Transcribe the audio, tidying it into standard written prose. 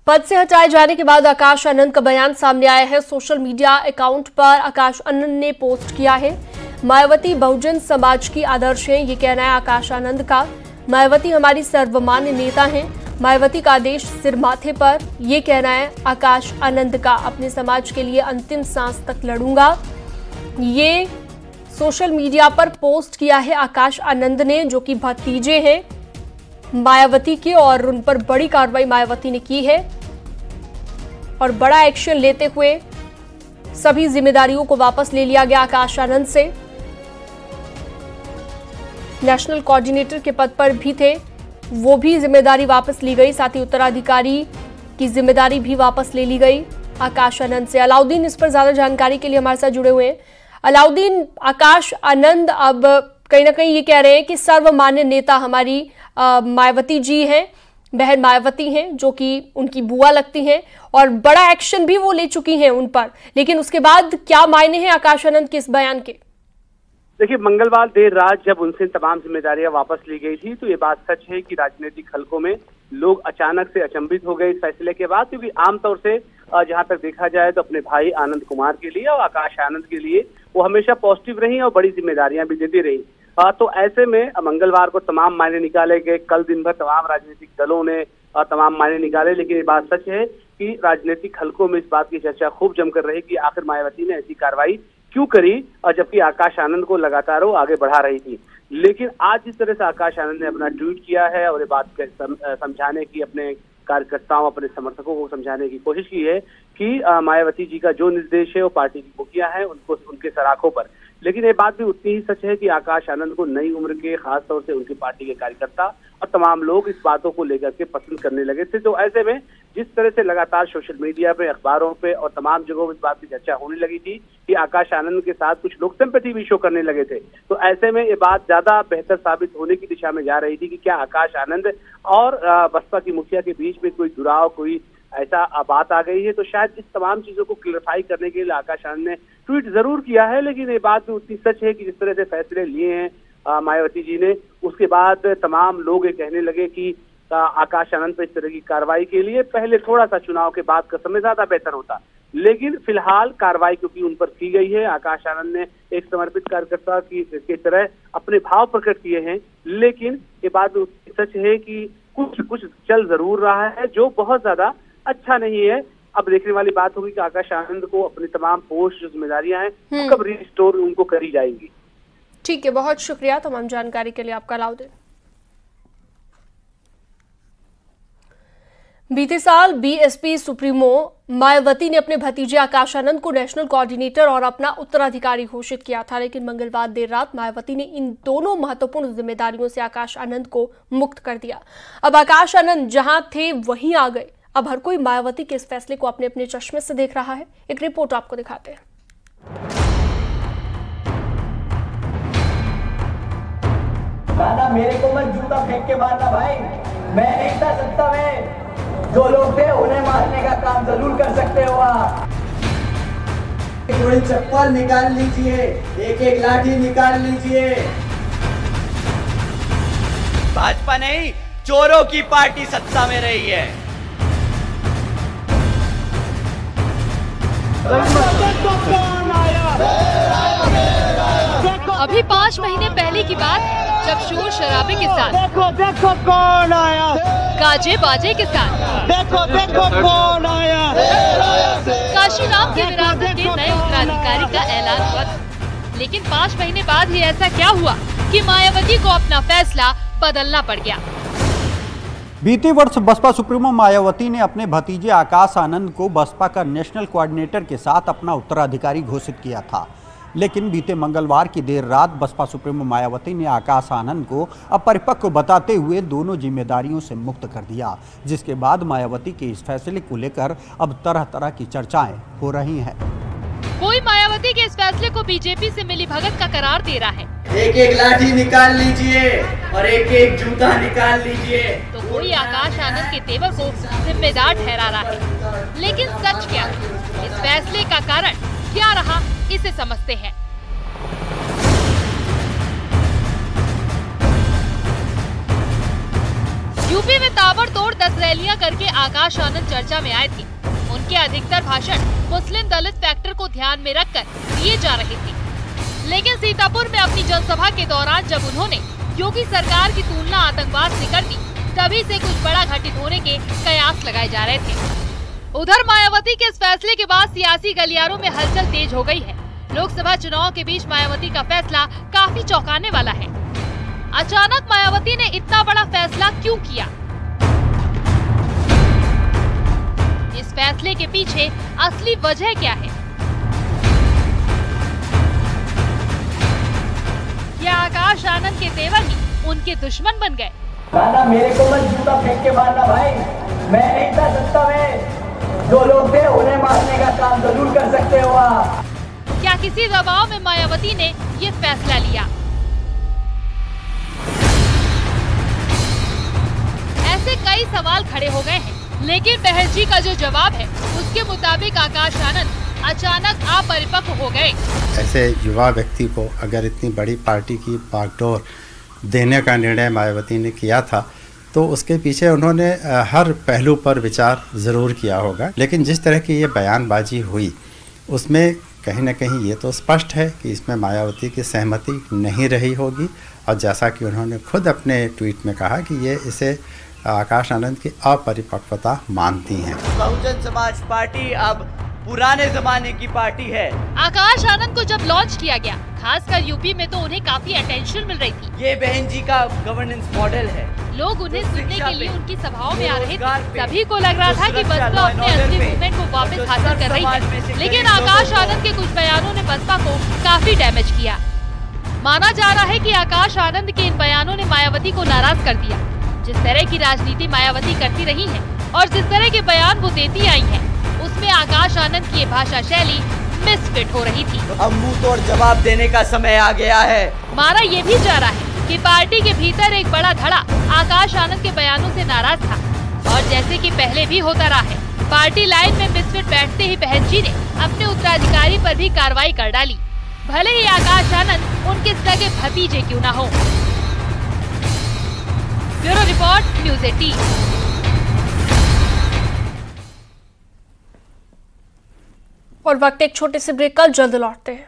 पद से हटाए जाने के बाद आकाश आनंद का बयान सामने आया है। सोशल मीडिया अकाउंट पर आकाश आनंद ने पोस्ट किया है, मायावती बहुजन समाज की आदर्श है, ये कहना है आकाश आनंद का। मायावती हमारी सर्वमान्य नेता हैं, मायावती का आदेश सिर माथे पर, ये कहना है आकाश आनंद का। अपने समाज के लिए अंतिम सांस तक लड़ूंगा, ये सोशल मीडिया पर पोस्ट किया है आकाश आनंद ने, जो कि भतीजे हैं मायावती के, और उन पर बड़ी कार्रवाई मायावती ने की है और बड़ा एक्शन लेते हुए सभी जिम्मेदारियों को वापस ले लिया गया आकाश आनंद से। नेशनल कोऑर्डिनेटर के पद पर भी थे, वो भी जिम्मेदारी वापस ली गई, साथ ही उत्तराधिकारी की जिम्मेदारी भी वापस ले ली गई आकाश आनंद से। अलाउद्दीन इस पर ज्यादा जानकारी के लिए हमारे साथ जुड़े हुए हैं। अलाउद्दीन, आकाश आनंद अब कहीं ना कहीं ये कह रहे हैं कि सर्वमान्य नेता हमारी मायावती जी हैं, बहन मायावती हैं, जो कि उनकी बुआ लगती हैं, और बड़ा एक्शन भी वो ले चुकी हैं उन पर। लेकिन उसके बाद क्या मायने हैं आकाश आनंद के इस बयान के? देखिए, मंगलवार देर रात जब उनसे तमाम जिम्मेदारियां वापस ली गई थी, तो ये बात सच है कि राजनीतिक हलकों में लोग अचानक से अचंभित हो गए इस फैसले के बाद, क्योंकि आमतौर से जहां तक देखा जाए तो अपने भाई आनंद कुमार के लिए और आकाश आनंद के लिए वो हमेशा पॉजिटिव रही और बड़ी जिम्मेदारियां भी देती रही। तो ऐसे में मंगलवार को तमाम मायने निकाले गए। कल दिन भर तमाम राजनीतिक दलों ने तमाम मायने निकाले, लेकिन ये बात सच है कि राजनीतिक हलकों में इस बात की चर्चा खूब जमकर रही कि आखिर मायावती ने ऐसी कार्रवाई क्यों करी, और जबकि आकाश आनंद को लगातार वो आगे बढ़ा रही थी। लेकिन आज जिस तरह से आकाश आनंद ने अपना ट्वीट किया है और ये बात समझाने की, अपने कार्यकर्ताओं, अपने समर्थकों को समझाने की कोशिश की है कि मायावती जी का जो निर्देश है वो पार्टी की मुखिया है, उनको उनके सराखों पर। लेकिन ये बात भी उतनी ही सच है कि आकाश आनंद को नई उम्र के, खासतौर से उनकी पार्टी के कार्यकर्ता और तमाम लोग इस बातों को लेकर के पसंद करने लगे थे। तो ऐसे में जिस तरह से लगातार सोशल मीडिया पे, अखबारों पे और तमाम जगहों पर इस बात की चर्चा होने लगी थी कि आकाश आनंद के साथ कुछ लोग सिंपैथी भी शो करने लगे थे, तो ऐसे में ये बात ज्यादा बेहतर साबित होने की दिशा में जा रही थी कि क्या आकाश आनंद और बसपा की मुखिया के बीच में कोई जुड़ाव, कोई ऐसा बात आ गई है। तो शायद इस तमाम चीजों को क्लियरिफाई करने के लिए आकाश आनंद ने ट्वीट जरूर किया है, लेकिन ये बात भी उतनी सच है कि जिस तरह से फैसले लिए हैं मायावती जी ने, उसके बाद तमाम लोग ये कहने लगे कि आकाश आनंद पर इस तरह की कार्रवाई के लिए पहले थोड़ा सा चुनाव के बाद का समय ज्यादा बेहतर होता। लेकिन फिलहाल कार्रवाई क्योंकि उन पर की गई है, आकाश आनंद ने एक समर्पित कार्यकर्ता की तरह अपने भाव प्रकट किए हैं, लेकिन ये बात भी सच है कि कुछ चल जरूर रहा है जो बहुत ज्यादा अच्छा नहीं है। अब देखने वाली बात होगी कि आकाश आनंद को अपनी तमाम पोस्ट जो जिम्मेदारियां हैं कब रिस्टोर उनको करी जाएंगी। ठीक है, बहुत शुक्रिया तमाम जानकारी के लिए आपका अलाउद्दीन। बीते साल बीएसपी सुप्रीमो मायावती ने अपने भतीजे आकाश आनंद को नेशनल कोऑर्डिनेटर और अपना उत्तराधिकारी घोषित किया था, लेकिन मंगलवार देर रात मायावती ने इन दोनों महत्वपूर्ण जिम्मेदारियों से आकाश आनंद को मुक्त कर दिया। अब आकाश आनंद जहां थे वहीं आ गए। अब हर कोई मायावती के इस फैसले को अपने अपने चश्मे से देख रहा है। एक रिपोर्ट आपको दिखाते हैं। गाना मेरे को मत जूता फेंक के मारना भाई, मैं नहीं था सत्ता में, जो लोग थे उन्हें मारने का काम जरूर कर सकते हो आप। थोड़ी चप्पल निकाल लीजिए, एक एक लाठी निकाल लीजिए। भाजपा नहीं, चोरों की पार्टी सत्ता में रही है। अभी 5 महीने पहले की बात है, जब शोर शराबे के साथ देखो कौन आया, गाजे बाजे के साथ देखो कौन आया, काशीराम की विरासत के नए उत्तराधिकारी का ऐलान हुआ था। लेकिन 5 महीने बाद ही ऐसा क्या हुआ कि मायावती को अपना फैसला बदलना पड़ गया। बीते वर्ष बसपा सुप्रीमो मायावती ने अपने भतीजे आकाश आनंद को बसपा का नेशनल कोऑर्डिनेटर के साथ अपना उत्तराधिकारी घोषित किया था, लेकिन बीते मंगलवार की देर रात बसपा सुप्रीमो मायावती ने आकाश आनंद को अपरिपक्व बताते हुए दोनों जिम्मेदारियों से मुक्त कर दिया, जिसके बाद मायावती के इस फैसले को लेकर अब तरह तरह की चर्चाएं हो रही हैं। कोई मायावती के इस फैसले को बीजेपी से मिली भगत का करार दे रहा है। एक एक लाठी निकाल लीजिए और एक एक जूता निकाल लीजिए। तो कोई आकाश आनंद के तेवर को जिम्मेदार ठहरा रहा है। लेकिन सच क्या, इस फैसले का कारण क्या रहा, इसे समझते हैं। यूपी में ताबड़तोड़ 10 रैलियां करके आकाश आनंद चर्चा में आए थे। उनके अधिकतर भाषण मुस्लिम दलित फैक्टर को ध्यान में रखकर दिए जा रहे थे। लेकिन सीतापुर में अपनी जनसभा के दौरान जब उन्होंने योगी सरकार की तुलना आतंकवाद से कर दी, तभी से कुछ बड़ा घटित होने के कयास लगाए जा रहे थे। उधर मायावती के इस फैसले के बाद सियासी गलियारों में हलचल तेज हो गई है। लोकसभा चुनाव के बीच मायावती का फैसला काफी चौंकाने वाला है। अचानक मायावती ने इतना बड़ा फैसला क्यों किया? इस फैसले के पीछे असली वजह क्या है? क्या आकाश आनंद के तेवर ही उनके दुश्मन बन गए? नाना मेरे को मत जूता फेंक के मारना भाई, मैं नहीं था सत्ता में, जो लोग थे उन्हें मारने का काम जरूर कर सकते हो आप। क्या किसी दबाव में मायावती ने ये फैसला लिया? ऐसे कई सवाल खड़े हो गए हैं, लेकिन बहन जी का जो जवाब है उसके मुताबिक आकाश आनंद अचानक अपरिपक्व हो गए। ऐसे युवा व्यक्ति को अगर इतनी बड़ी पार्टी की बागडोर देने का निर्णय मायावती ने किया था, तो उसके पीछे उन्होंने हर पहलू पर विचार ज़रूर किया होगा। लेकिन जिस तरह की ये बयानबाजी हुई, उसमें कहीं ना कहीं ये तो स्पष्ट है कि इसमें मायावती की सहमति नहीं रही होगी। और जैसा कि उन्होंने खुद अपने ट्वीट में कहा कि ये इसे आकाश आनंद की अपरिपक्वता मानती हैं। बहुजन समाज पार्टी अब पुराने जमाने की पार्टी है। आकाश आनंद को जब लॉन्च किया गया, खासकर यूपी में, तो उन्हें काफी अटेंशन मिल रही थी। ये बहन जी का गवर्नेंस मॉडल है। लोग उन्हें सुनने के लिए उनकी सभाओं में आ रहे थे। सभी को लग रहा था कि बसपा अपने असली मूवमेंट को वापस हासिल कर रही है। लेकिन आकाश आनंद के कुछ बयानों ने बसपा को काफी डैमेज किया। माना जा रहा है कि आकाश आनंद के इन बयानों ने मायावती को नाराज कर दिया। जिस तरह की राजनीति मायावती करती रही है और जिस तरह के बयान वो देती आई हैं, उसमें आकाश आनंद की ये भाषा शैली मिसफिट हो रही थी। अब मुंह तोड़ जवाब देने का समय आ गया है। माना ये भी जा रहा है कि पार्टी के भीतर एक बड़ा धड़ा आकाश आनंद के बयानों से नाराज था। और जैसे कि पहले भी होता रहा है, पार्टी लाइन में मिसफिट बैठते ही बहन जी ने अपने उत्तराधिकारी पर भी कार्रवाई कर डाली, भले ही आकाश आनंद उनके सगे भतीजे क्यों न हो। Bureau report, news 18। और वक्त एक छोटे से ब्रेक का, जल्द लौटते हैं।